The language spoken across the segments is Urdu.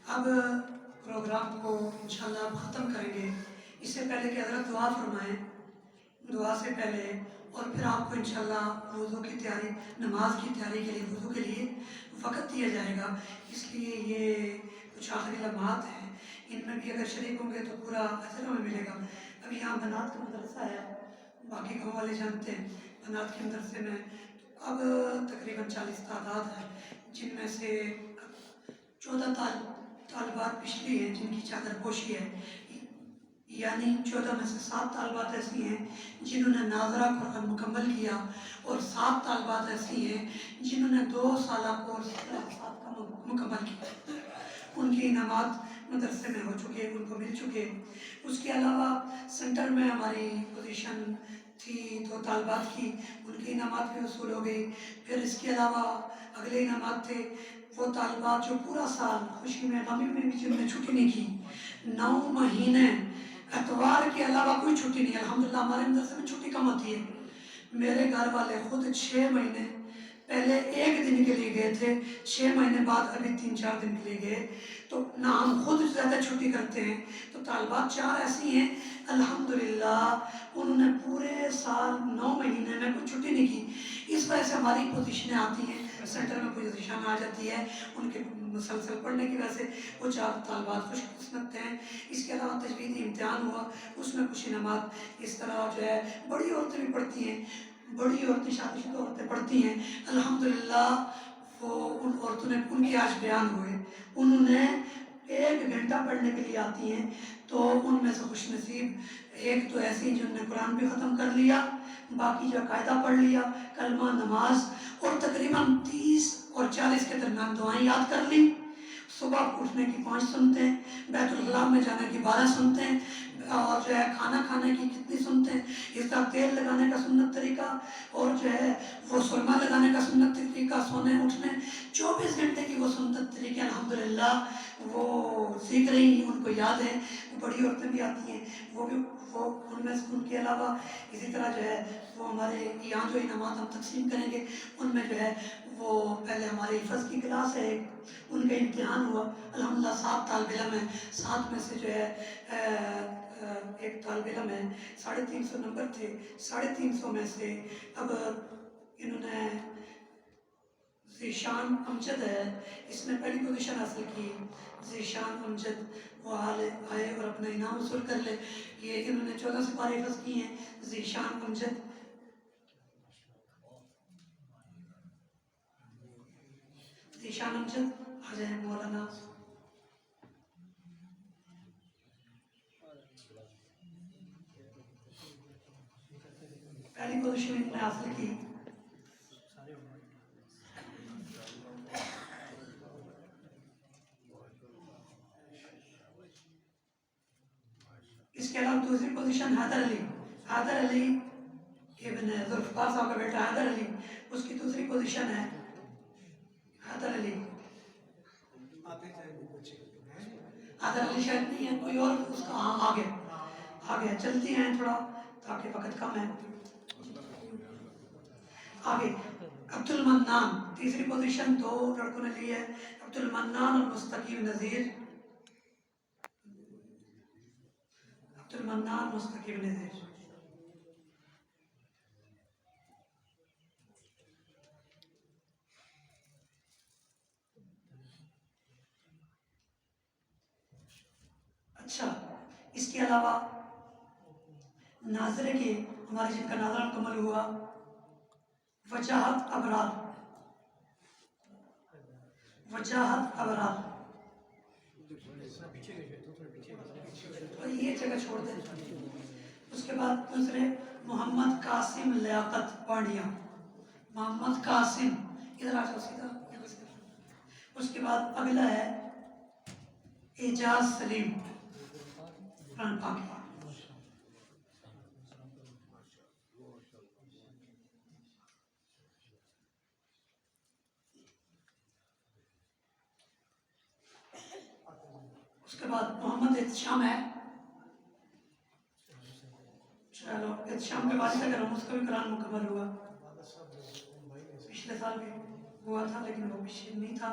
اب پروگرام کو انشاءاللہ اب ختم کریں گے۔ اس سے پہلے کہ حضرت دعا فرمائیں، دعا سے پہلے اور پھر آپ کو انشاءاللہ وضو کی تیاری، نماز کی تیاری کے لیے، وضو کے لیے وقت دیا جائے گا۔ اس لیے یہ کچھ آخری لمحات ہیں، ان میں بھی اگر شریک ہوں گے تو پورا اجر ہمیں ملے گا۔ اب یہاں بنات کا مدرسہ ہے، باقی گاؤں والے جانتے ہیں بنات کے مدرسے میں اب تقریباً 40 تعداد ہے، جن میں سے 14 طالبات پچھلی ہیں جن کی چادر پوشی ہے، یعنی 14 میں سے 7 طالبات ایسی ہیں جنہوں نے ناظرہ قرآن مکمل کیا، اور 7 طالبات ایسی ہیں جنہوں نے 2 سالہ کورس ساتھ کا مکمل کیا۔ ان کی انعامات مدرسے میں ہو چکے، ان کو مل چکے۔ اس کے علاوہ سینٹر میں ہماری پوزیشن تھی 2 طالبات کی، ان کی انعامات بھی وصول ہو گئی۔ پھر اس کے علاوہ اگلے انعامات تھے وہ طالبات جو پورا سال خوشی میں غمی میں بھی جن نے چھٹی نہیں کی، 9 مہینے اتوار کے علاوہ کوئی چھٹی نہیں۔ الحمدللہ ہمارے مدرسے میں چھٹی کم ہوتی ہے۔ میرے گھر والے خود 6 مہینے پہلے 1 دن کے لیے گئے تھے، 6 مہینے بعد ابھی 3-4 دن کے لیے گئے، تو نہ ہم خود زیادہ چھٹی کرتے ہیں۔ تو طالبات 4 ایسی ہیں الحمدللہ انہوں نے پورے سال 9 مہینے میں کوئی چھٹی نہیں کی۔ اس وجہ سے ہماری پوزیشنیں آتی ہیں، سینٹر میں پوزیشن آ جاتی ہے ان کے مسلسل پڑھنے کی وجہ سے۔ وہ 4 طالبات خوش قسمت ہیں۔ اس کے علاوہ تجویدی امتحان ہوا، اس میں کچھ انعامات اس طرح جو ہے بڑی عورتیں بھی پڑھتی ہیں، بڑی عورتیں شادی شدہ عورتیں پڑھتی ہیں الحمدللہ۔ وہ ان عورتوں نے ان کے آج بیان ہوئے، انہوں نے 1 گھنٹہ پڑھنے کے لیے آتی ہیں، تو ان میں سے خوش نصیب ایک تو ایسی جنہوں نے قرآن بھی ختم کر لیا، باقی جو قاعدہ پڑھ لیا، کلمہ، نماز، اور تقریباً 30 اور 40 کے درمیان دعائیں یاد کر لی۔ صبح اٹھنے کی 5 سنتیں، بیت الخلاء میں جانے کی 12 سنتیں، اور جو ہے کھانا کھانے کی کتنی سنتیں، اس طرح تیل لگانے کا سنت طریقہ، اور جو ہے وہ سرما لگانے کا سنت طریقہ، سونے اٹھنے 24 گھنٹے کی وہ سنت طریقے الحمدللہ وہ سیکھ رہی ہیں، ان کو یاد ہے۔ بڑی عورتیں بھی آتی ہیں، وہ بھی وہ ان میں سے ان کے علاوہ اسی طرح جو ہے وہ ہمارے یہاں جو انعامات ہم تقسیم کریں گے ان میں جو ہے وہ پہلے ہمارے حفظ کی کلاس ہے، ان کا امتحان ہوا الحمدللہ 7 طالب علم ہیں، 7 میں سے جو ہے ایک طالب علم ہے 350 نمبر تھے، 350 میں سے اب انہوں نے ذیشان امجد ہے، اس نے پہلی پوزیشن حاصل کی۔ ذیشان امجد وہ آئے اور اپنا انعام وصول کر لے۔ یہ انہوں نے 14 سپارے حفظ کی ہیں۔ ذیشان امجد آ جائیں مولانا۔ پہلی پوزیشن انہوں نے حاصل کی۔ اس کے علاوہ دوسری پوزیشن حیدر علی ابن ذوالفقار صاحب کا بیٹا حیدر علی، اس کی دوسری پوزیشن ہے۔ حیدر علی شاید نہیں ہے، کوئی اور اس کا آگے چلتی ہیں تھوڑا تاکہ وقت کم ہے۔ آگے عبد المنان تیسری پوزیشن 2 لڑکوں نے لی ہے، عبد المنان اور مستقیم نذیر۔ اچھا، اس کے علاوہ ناظرے کے ہمارے جن کا ناظرہ مکمل ہوا وجاہت ابرار، یہ جگہ چھوڑ دیں۔ اس کے بعد دوسرے محمد قاسم لیاقت پانڈیا، محمد قاسم ادھر آ جاؤ سیدھا۔ اس کے بعد اگلا ہے اعجاز سلیم قرآن پاک۔ اس کے بعد محمد احتشام ہے، چلو احتشام کے بعد اگر ہم اس کا بھی قرآن مکمل ہوا، پچھلے سال بھی ہوا تھا لیکن وہ پیچھے نہیں تھا،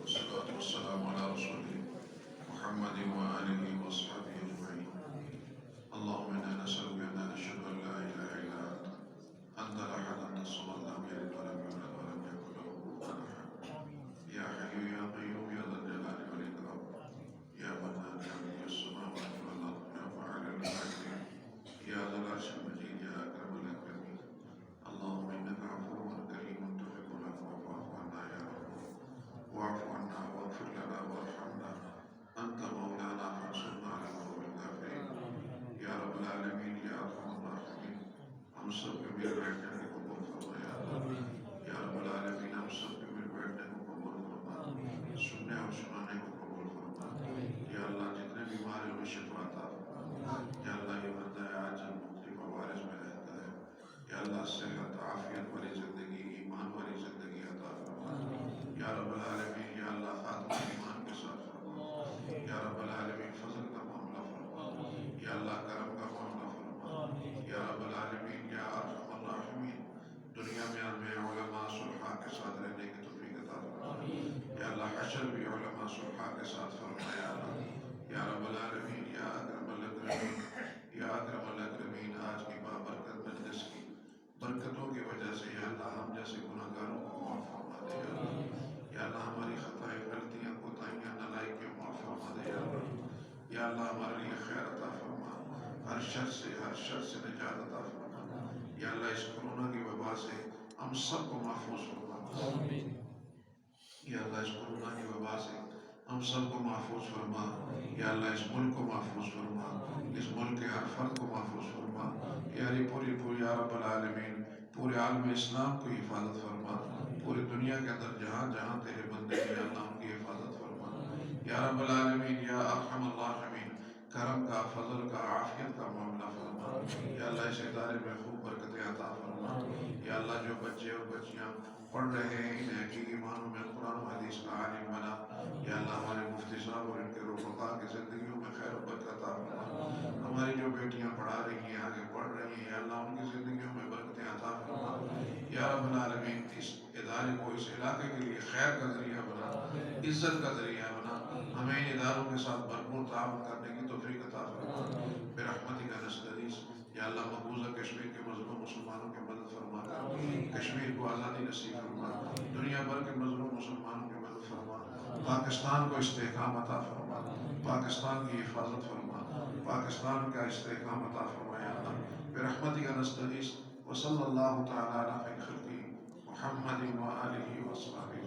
والصلاة والسلام على رسوله محمد وآله وأصحابه أجمعين. اللهم إنا نسألك أن نشهد أن لا إله إلا أنت الأحد أنت الصمد لم يلد ولم يولد ولم يكن له كفوا أحد. يا حي يا قيوم يا ذا الجلال والإكرام يا منان يا بديع السماوات والأرض يا فاعل لما يريد يا ذا العرش المجيد يا أكرم الأكرمين. اللهم إنك عفو كريم تحب العفو فاعف عنا يا رب، واعف عنا واغفر لنا وارحمنا، أنت مولانا فانصرنا على القوم الكافرين. يا رب العالمين يا أرحم الراحمين، ہم سب کے مل بیٹھنے کو قبول فرما یا اللہ۔ یا رب العالمین ہم سب کے مل بیٹھنے کو قبول فرما، سننے اور سنانے کو قبول فرما۔ یا اللہ جتنے بیمار ہیں انہیں شفا عطا فرما۔ یا اللہ یہ بندہ اللہ صحت عافیت والی زندگی ایمان والی زندگی عطا فرما یا رب العالمین یا اللہ خاتمہ ایمان کے ساتھ فرما یا رب العالمین فضل کا معاملہ فرما یا اللہ کرم کا معاملہ فرما یا رب العالمین یا ارحم الراحمین دنیا میں ہمیں علماء صلحاء کے ساتھ رہنے کی توفیق عطا فرما یا اللہ حشر بھی علماء صلحاء کے ساتھ فرما یا اللہ یا رب العالمین یا اکرم الاکرمین یا اکرم الاکرمین آج کی بابرکت مجلس کی برکتوں کی وجہ سے یا اللہ ہم جیسے گناہگاروں کو معاف فرما دے یا اللہ ہماری خطائیں غلطیاں کوتاہیاں نالائکیاں معاف فرما دے یا اللہ ہمارے لیے خیر عطا فرما ہر شر سے نجات عطا فرما یا اللہ اس کرونا کی وبا سے ہم سب کو محفوظ فرما یا اللہ اس کرونا کی وبا سے ہم سب کو محفوظ فرما یا اللہ اس ملک کو محفوظ فرما اس ملک کے ہر فرد کو محفوظ فرما یا پوری یا رب العالمین پورے عالم اسلام کو حفاظت فرما پوری دنیا کے اندر جہاں جہاں تیرے بندے ہیں اللہ ان کی حفاظت فرما یا رب العالمین یا ارحم الراحمین کرم کا فضل کا عافیت کا معاملہ فرما یا اللہ اس ادارے میں خوب برکتیں عطا فرما یا اللہ جو بچے اور بچیاں پڑھ رہے ہیں انہیں حقیقی معنوں میں قرآن و حدیث کا عالم بنا یا اللہ ہمارے مفتی صاحب اور ان کے رفقا کی زندگیوں میں خیر و برکت عطا فرما ہماری جو بیٹیاں پڑھا رہی ہیں آگے پڑھ رہی ہیں یا اللہ ان کی زندگیوں میں برکتیں عطا فرما یا رب العالمین اس ادارے کو اس علاقے کے لیے خیر کا ذریعہ بنا عزت کا ذریعہ بنا ہمیں ان اداروں کے ساتھ بھرپور تعاون کرنے کی توفیق عطا فرما برحمتک نستغیث یا اللہ مقبوضہ کشمیر کے مظلوم مسلمانوں کی مدد فرما کشمیر کو آزادی نصیب فرما دنیا بھر کے مظلوم مسلمانوں کی مدد فرما پاکستان کو استحکام عطا فرما پاکستان کی حفاظت فرما پاکستان کا استحکام عطا فرما یا اللہ برحمتک نستغیث وصلی اللہ تعالی علی خیر خلقہ محمد و آلہ و صحبہ